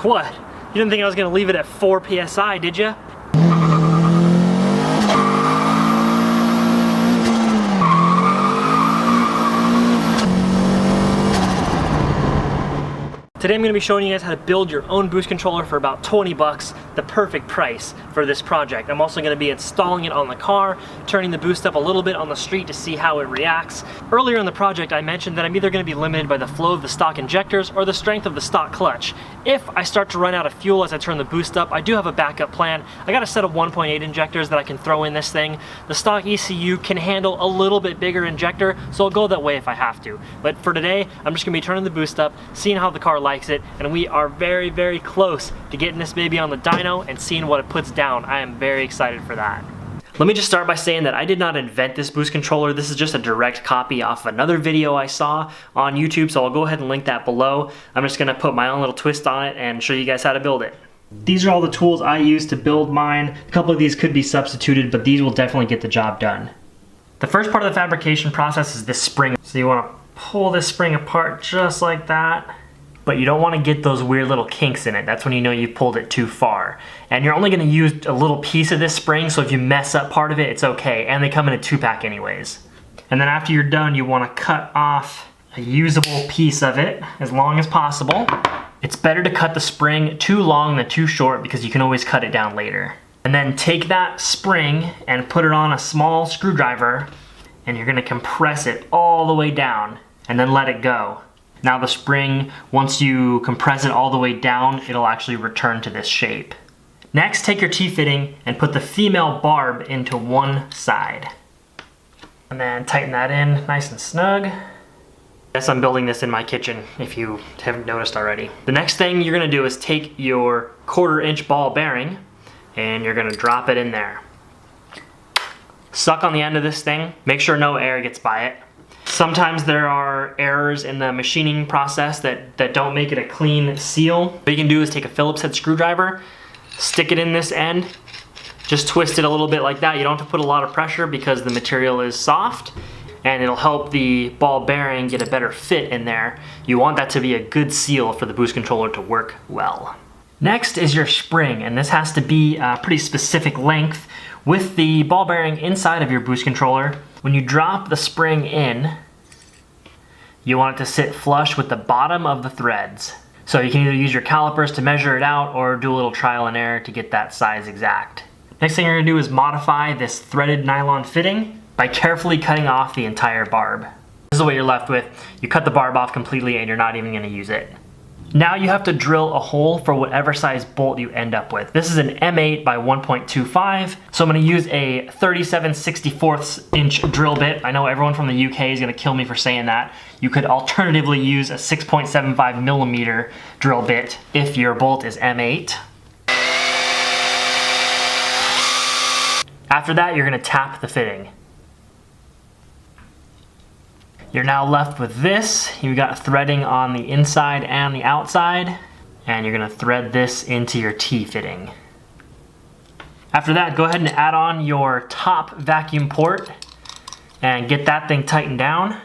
What? You didn't think I was gonna leave it at 4 PSI, did you? Today I'm going to be showing you guys how to build your own boost controller for about 20 bucks, the perfect price for this project. I'm also going to be installing it on the car, turning the boost up a little bit on the street to see how it reacts. Earlier in the project I mentioned that I'm either going to be limited by the flow of the stock injectors or the strength of the stock clutch. If I start to run out of fuel as I turn the boost up, I do have a backup plan. I got a set of 1.8 injectors that I can throw in this thing. The stock ECU can handle a little bit bigger injector, so I'll go that way if I have to. But for today, I'm just going to be turning the boost up, seeing how the car likes it, and we are very, very close to getting this baby on the dyno and seeing what it puts down. I am very excited for that. Let me just start by saying that I did not invent this boost controller. This is just a direct copy off another video I saw on YouTube, so I'll go ahead and link that below. I'm just gonna put my own little twist on it and show you guys how to build it. These are all the tools I use to build mine. A couple of these could be substituted, but these will definitely get the job done. The first part of the fabrication process is this spring. So you wanna pull this spring apart just like that. But you don't want to get those weird little kinks in it. That's when you know you've pulled it too far. And you're only going to use a little piece of this spring, so if you mess up part of it, it's okay. And they come in a 2-pack anyways. And then after you're done, you want to cut off a usable piece of it as long as possible. It's better to cut the spring too long than too short because you can always cut it down later. And then take that spring and put it on a small screwdriver, and you're going to compress it all the way down and then let it go. Now the spring, once you compress it all the way down, it'll actually return to this shape. Next, take your T-fitting and put the female barb into one side. And then tighten that in nice and snug. Yes, I'm building this in my kitchen, if you haven't noticed already. The next thing you're gonna do is take your 1/4-inch ball bearing and you're gonna drop it in there. Suck on the end of this thing, make sure no air gets by it. Sometimes there are errors in the machining process that don't make it a clean seal. What you can do is take a Phillips head screwdriver, stick it in this end, just twist it a little bit like that. You don't have to put a lot of pressure because the material is soft, and it'll help the ball bearing get a better fit in there. You want that to be a good seal for the boost controller to work well. Next is your spring, and this has to be a pretty specific length. With the ball bearing inside of your boost controller, when you drop the spring in, you want it to sit flush with the bottom of the threads. So you can either use your calipers to measure it out or do a little trial and error to get that size exact. Next thing you're gonna do is modify this threaded nylon fitting by carefully cutting off the entire barb. This is what you're left with. You cut the barb off completely and you're not even gonna use it. Now you have to drill a hole for whatever size bolt you end up with. This is an M8 by 1.25, so I'm gonna use a 37/64 inch drill bit. I know everyone from the UK is gonna kill me for saying that. You could alternatively use a 6.75 millimeter drill bit if your bolt is M8. After that, you're gonna tap the fitting. You're now left with this. You've got threading on the inside and the outside, and you're gonna thread this into your T-fitting. After that, go ahead and add on your top vacuum port and get that thing tightened down.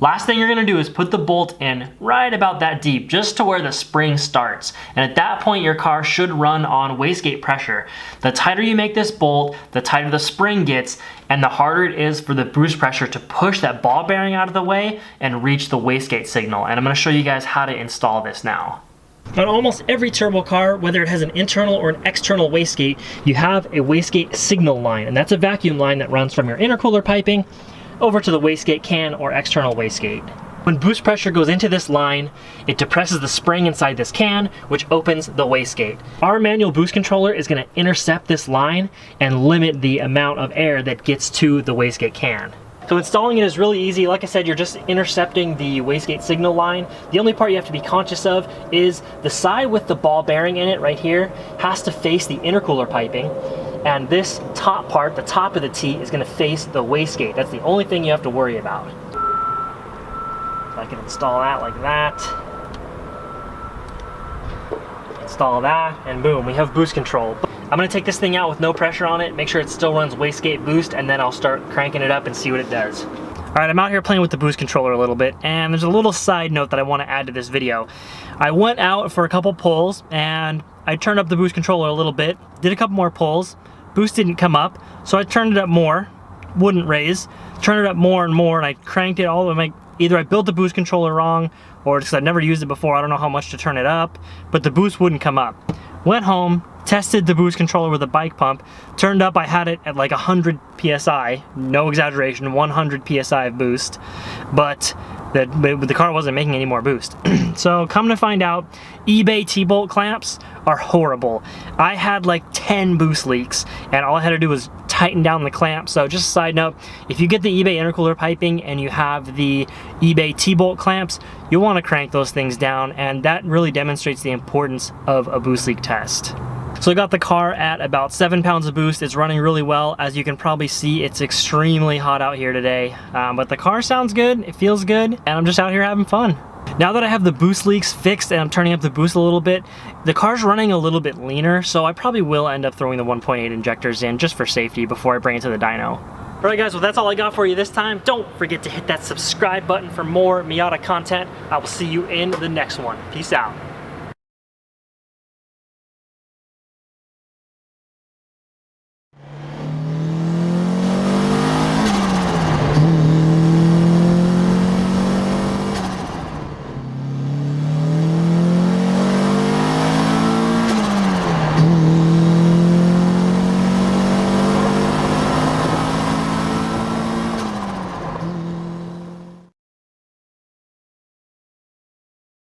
Last thing you're gonna do is put the bolt in right about that deep, just to where the spring starts. And at that point, your car should run on wastegate pressure. The tighter you make this bolt, the tighter the spring gets, and the harder it is for the boost pressure to push that ball bearing out of the way and reach the wastegate signal. And I'm gonna show you guys how to install this now. On almost every turbo car, whether it has an internal or an external wastegate, you have a wastegate signal line, and that's a vacuum line that runs from your intercooler piping over to the wastegate can or external wastegate. When boost pressure goes into this line, it depresses the spring inside this can, which opens the wastegate. Our manual boost controller is going to intercept this line and limit the amount of air that gets to the wastegate can. So installing it is really easy. Like I said, you're just intercepting the wastegate signal line. The only part you have to be conscious of is the side with the ball bearing in it right here has to face the intercooler piping. And this top part, the top of the T, is going to face the wastegate. That's the only thing you have to worry about. So I can install that like that. Install that, and boom, we have boost control. I'm going to take this thing out with no pressure on it, make sure it still runs wastegate boost, and then I'll start cranking it up and see what it does. All right, I'm out here playing with the boost controller a little bit, and there's a little side note that I want to add to this video. I went out for a couple pulls, and I turned up the boost controller a little bit, did a couple more pulls, boost didn't come up, so I turned it up more, wouldn't raise, turned it up more and more, and I cranked it all the way. Either I built the boost controller wrong, or just 'cause I've never used it before, I don't know how much to turn it up, but the boost wouldn't come up. Went home, tested the boost controller with a bike pump, turned up, I had it at like 100 PSI, no exaggeration, 100 PSI of boost, but the car wasn't making any more boost. So come to find out, eBay T-bolt clamps are horrible. I had like 10 boost leaks, and all I had to do was tighten down the clamp. So just a side note, if you get the eBay intercooler piping and you have the eBay T-bolt clamps, you'll want to crank those things down, and that really demonstrates the importance of a boost leak test. So I got the car at about 7 pounds of boost. It's running really well. As you can probably see, it's extremely hot out here today. But the car sounds good, it feels good, and I'm just out here having fun. Now that I have the boost leaks fixed and I'm turning up the boost a little bit, the car's running a little bit leaner, so I probably will end up throwing the 1.8 injectors in just for safety before I bring it to the dyno. Alright guys, well that's all I got for you this time. Don't forget to hit that subscribe button for more Miata content. I will see you in the next one. Peace out.